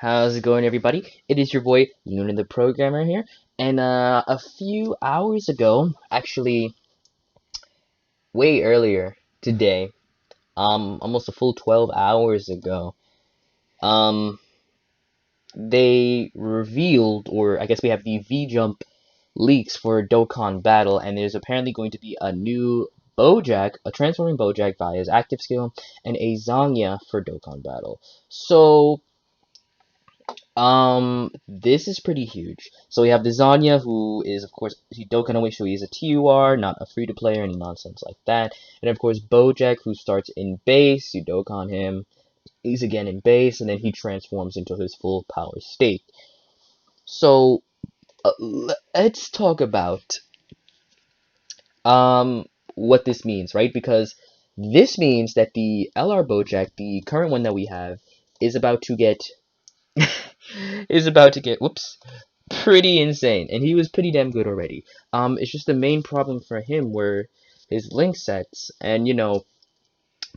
How's it going, everybody? It is your boy Luna the Programmer here, and a few hours ago, actually way earlier today, almost a full 12 hours ago, um, they revealed, or I guess we have the VJUMP leaks for Dokkan Battle, and there's apparently going to be a new Bojack, a transforming Bojack via his active skill, and a Zanya for Dokkan Battle. So this is pretty huge. So we have the Zanya, who is, of course, he Dokkan away, so he's a TUR, not a free-to-play or any nonsense like that. And, of course, Bojack, who starts in base, you Dokkan him, he's again in base, and then he transforms into his full power state. So, let's talk about, what this means, right? Because this means that the LR Bojack, the current one that we have, is about to get whoops, pretty insane, and he was pretty damn good already. It's just the main problem for him were his link sets, and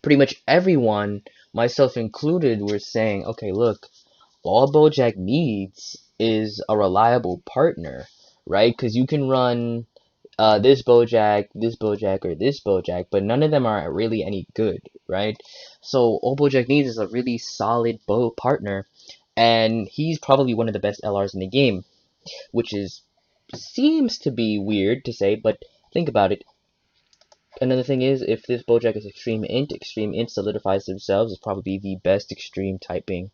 pretty much everyone, myself included, were saying, okay, look, all Bojack needs is a reliable partner, right? Because you can run this Bojack, or this Bojack, but none of them are really any good, right? So all Bojack needs is a really solid partner, and he's probably one of the best LRs in the game, which seems to be weird to say, but think about it. Another thing is, if this Bojack is Extreme Int solidifies themselves as probably the best extreme typing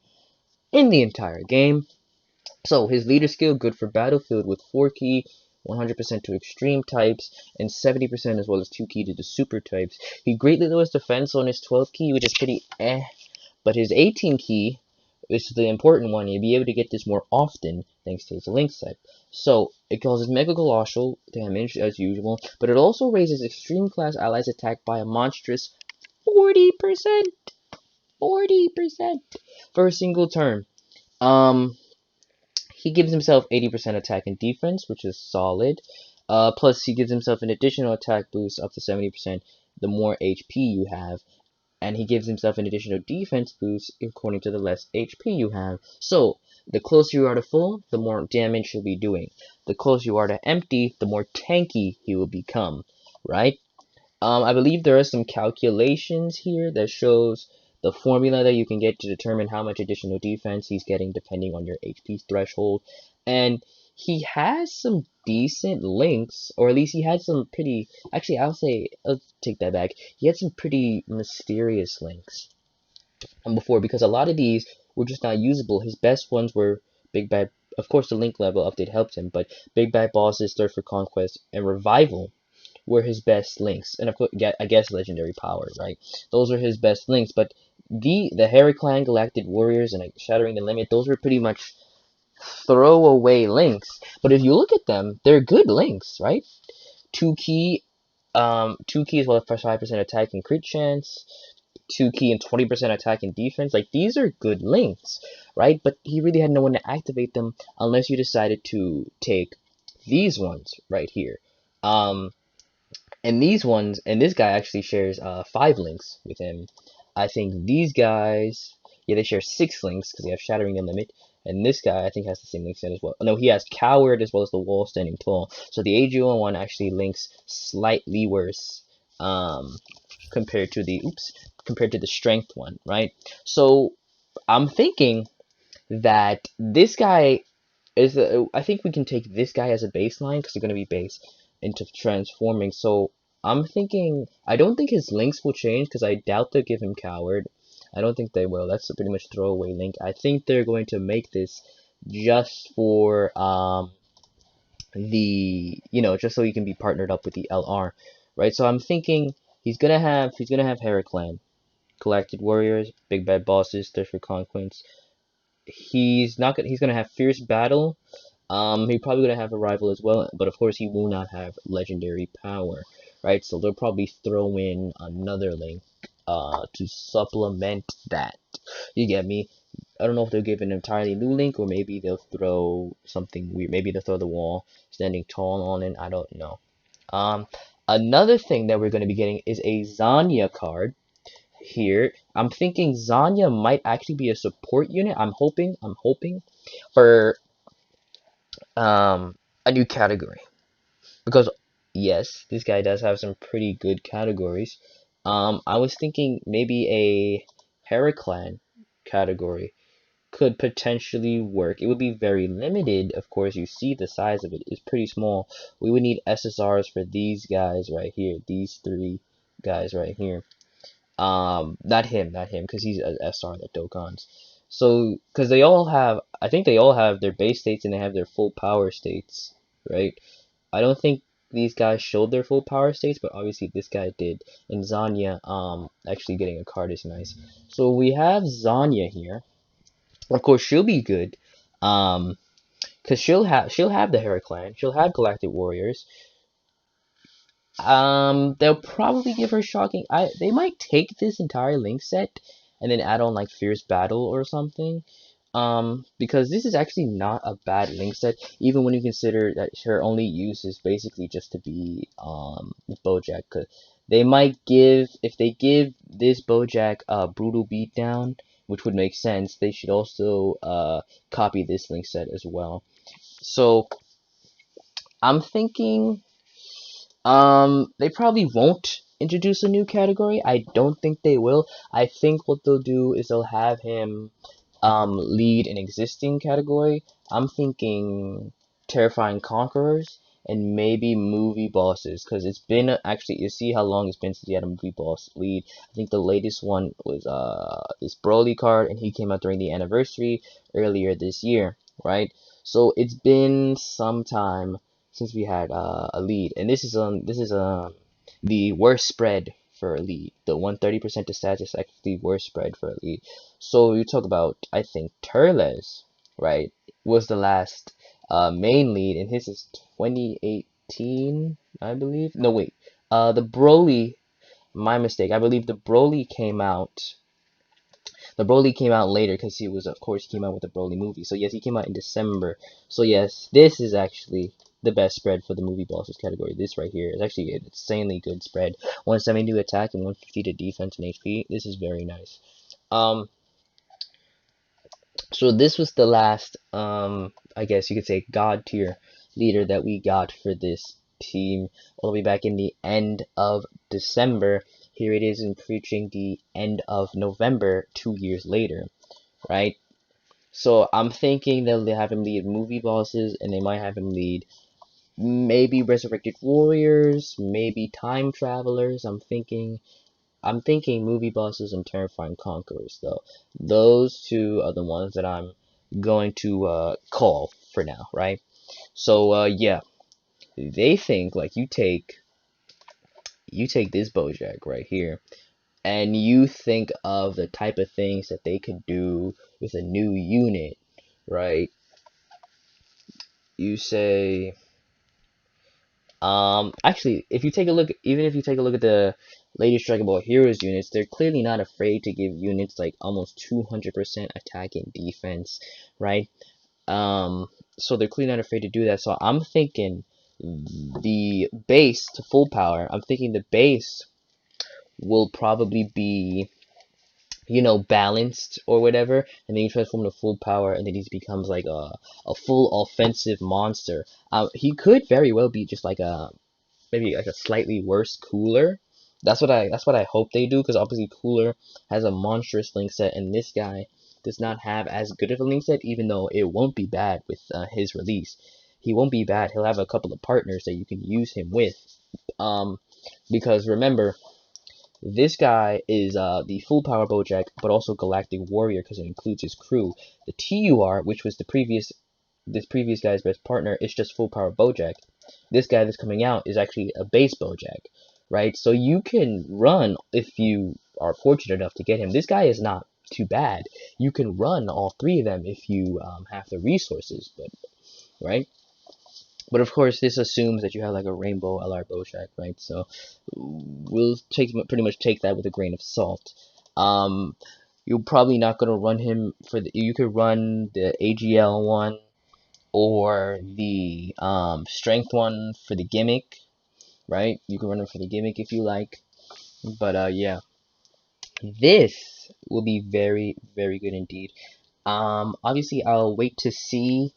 in the entire game. So his leader skill, good for battlefield with 4 key, 100% to extreme types, and 70% as well as 2 key to the super types. He greatly lowers defense on his 12 key, which is pretty but his 18 key is the important one. You'll be able to get this more often thanks to his link set. So it causes Mega Colossal damage as usual, but it also raises extreme class allies attack by a monstrous 40%. 40% for a single turn. He gives himself 80% attack and defense, which is solid. Plus, he gives himself an additional attack boost up to 70% the more HP you have. And he gives himself an additional defense boost according to the less HP you have. So, the closer you are to full, the more damage he'll be doing. The closer you are to empty, the more tanky he will become, right? I believe there are some calculations here that shows the formula that you can get to determine how much additional defense he's getting depending on your HP threshold. And he has some decent links, or at least he had some pretty, actually I'll take that back. He had some pretty mysterious links before, because a lot of these were just not usable. His best ones were Big Bad, of course the link level update helped him, but Big Bad Bosses, Thirst for Conquest, and Revival were his best links, and of course, I guess Legendary Power, right? Those are his best links, but the Heraclan, Galactic Warriors, and like Shattering the Limit, those were pretty much throwaway links. But if you look at them, they're good links, right? 2 key, 2 key as well as 5% attack and crit chance, 2 key and 20% attack and defense. Like, these are good links, right? But he really had no one to activate them unless you decided to take these ones right here. And these ones, and this guy actually shares 5 links with him. I think these guys, yeah, they share 6 links because they have Shattering the Limit. And this guy, I think, has the same link set as well. No, he has Coward as well as the Wall Standing Tall. So the AGO one actually links slightly worse compared to the Strength one, right? So I'm thinking that this guy is, I think we can take this guy as a baseline because they're going to be base into transforming. So I'm thinking, I don't think his links will change because I doubt they'll give him Coward. I don't think they will. That's a pretty much throwaway link. I think they're going to make this just for just so he can be partnered up with the LR, right? So I'm thinking he's gonna have Heraclan, Galactic Warriors, Big Bad Bosses, Thirst for Conquest. He's gonna have Fierce Battle. He's probably gonna have a rival as well, but of course he will not have Legendary Power, right? So they'll probably throw in another link to supplement that. You get me? I don't know if they'll give an entirely new link, or maybe they'll throw something weird. Maybe they'll throw the Wall Standing Tall on it. I don't know. Another thing that we're going to be getting is a Zanya card here. I'm thinking Zanya might actually be a support unit. I'm hoping for a new category. Because yes, this guy does have some pretty good categories. I was thinking maybe a Heraclan category could potentially work. It would be very limited, of course. You see the size of it. It's pretty small. We would need SSRs for these guys right here. These three guys right here. Not him, because he's an SR, the Dokkans. So, because they all have, I think they all have their base states and they have their full power states, right? I don't think these guys showed their full power states, but obviously this guy did. And Zanya, actually getting a card is nice. So we have Zanya here. Of course, she'll be good. Cause she'll have the Heraclan, she'll have Galactic Warriors. They'll probably give her shocking. They might take this entire link set and then add on like Fierce Battle or something. Because this is actually not a bad link set, even when you consider that her only use is basically just to be Bojack. 'Cause they might give, if they give this Bojack a brutal beatdown, which would make sense. They should also copy this link set as well. So I'm thinking. They probably won't introduce a new category. I don't think they will. I think what they'll do is they'll have him lead an existing category. I'm thinking Terrifying Conquerors and maybe movie bosses, because it's been actually, you see how long it's been since he had a movie boss lead. I think the latest one was this Broly card, and he came out during the anniversary earlier this year, right? So it's been some time since we had a lead, and this is the worst spread for a lead. The 130% to stats is actually the worst spread for a lead. So you talk about, I think Turles, right, was the last main lead, and his is 2018, I believe. No, wait. The Broly, my mistake. I believe the Broly came out. The Broly came out later because he was, of course, he came out with the Broly movie. So yes, he came out in December. So yes, this is actually the best spread for the movie bosses category. This right here is actually an insanely good spread. 170 to attack and 150 to defense and HP. This is very nice. So this was the last, I guess you could say, god tier leader that we got for this team all the way back in the end of December. Here it is in preaching the end of November, 2 years later, right? So I'm thinking they'll have him lead movie bosses, and they might have him lead maybe Resurrected Warriors, maybe Time Travelers. I'm thinking movie bosses and Terrifying Conquerors, though. Those two are the ones that I'm going to call for now, right? So yeah, they think like you take this Bojack right here, and you think of the type of things that they could do with a new unit, right? You say, actually, if you take a look, even if you take a look at the latest Dragon Ball Heroes units, they're clearly not afraid to give units like almost 200% attack and defense, right? So they're clearly not afraid to do that. So I'm thinking the base to full power, I'm thinking the base will probably be, balanced or whatever, and then you transform to full power, and then he becomes like a full offensive monster. He could very well be just like a maybe like a slightly worse Cooler. That's what I hope they do, because obviously Cooler has a monstrous link set, and this guy does not have as good of a link set, even though it won't be bad with his release. He won't be bad. He'll have a couple of partners that you can use him with. Um, because remember, this guy is the full power Bojack, but also Galactic Warrior because it includes his crew. The TUR, which was this previous guy's best partner, is just full power Bojack. This guy that's coming out is actually a base Bojack, right? So you can run, if you are fortunate enough to get him. This guy is not too bad. You can run all three of them if you have the resources, but right? But of course, this assumes that you have like a rainbow LR Bojack, right? So we'll pretty much take that with a grain of salt. Um, you're probably not gonna run him for the. You could run the AGL one or the strength one for the gimmick, right? You can run them for the gimmick if you like. But yeah, this will be very, very good indeed. Obviously, I'll wait to see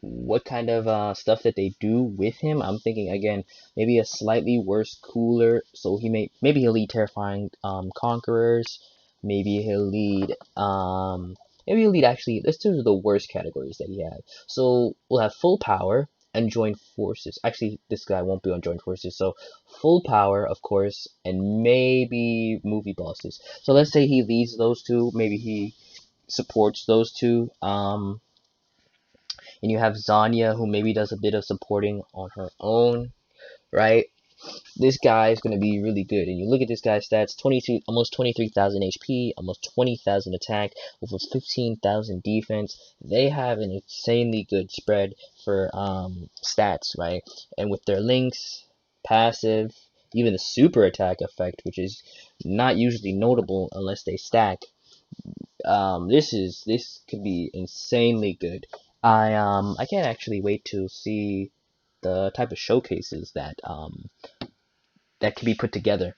what kind of stuff that they do with him. I'm thinking again, maybe a slightly worse cooler. So maybe he'll lead terrifying conquerors. Maybe he'll lead actually, let's do the worst categories that he has. So we'll have full power and joint forces. Actually, this guy won't be on joint forces. So full power, of course, and maybe movie bosses. So let's say he leads those two. Maybe he supports those two. And you have Zanya, who maybe does a bit of supporting on her own, right? This guy is going to be really good. And you look at this guy's stats, almost 23,000 HP, almost 20,000 attack, over 15,000 defense. They have an insanely good spread for stats, right? And with their links, passive, even the super attack effect, which is not usually notable unless they stack, this could be insanely good. I can't actually wait to see the type of showcases that can be put together.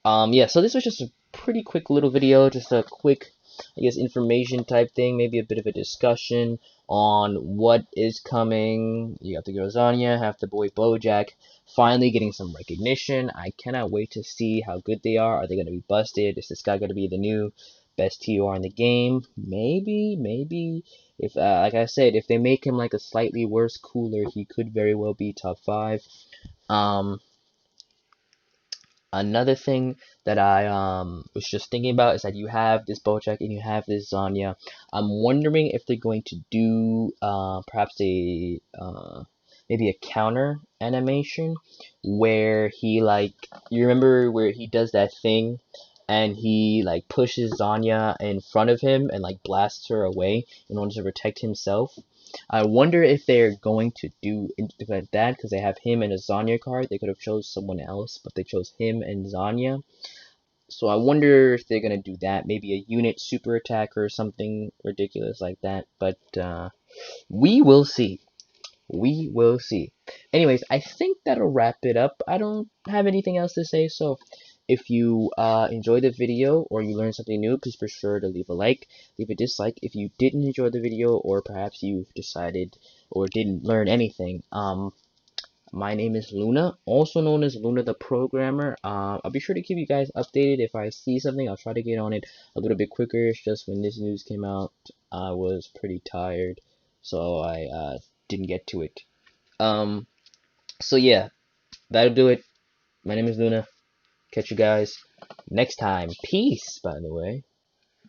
Yeah, so this was just a pretty quick little video, just a quick, I guess, information type thing, maybe a bit of a discussion on what is coming. You have the girl Zanya, have the boy Bojack, finally getting some recognition. I cannot wait to see how good they are. Are they going to be busted? Is this guy going to be the new best TOR in the game? Maybe. If, like I said, if they make him like a slightly worse cooler, he could very well be top 5. Another thing that I was just thinking about is that you have this Bojack and you have this Zanya. I'm wondering if they're going to do perhaps maybe a counter animation where he, like, you remember where he does that thing and he like pushes Zanya in front of him and like blasts her away in order to protect himself. I wonder if they're going to do like that because they have him and a Zanya card. They could have chose someone else, but they chose him and Zanya. So I wonder if they're gonna do that. Maybe a unit super attack or something ridiculous like that. But we will see. We will see. Anyways, I think that'll wrap it up. I don't have anything else to say, so if you enjoyed the video or you learned something new, please be sure to leave a like, leave a dislike. If you didn't enjoy the video or perhaps you've decided or didn't learn anything, my name is Luna, also known as Luna the Programmer. I'll be sure to keep you guys updated. If I see something, I'll try to get on it a little bit quicker. It's just when this news came out, I was pretty tired, so I didn't get to it. So yeah, that'll do it. My name is Luna. Catch you guys next time. Peace, by the way.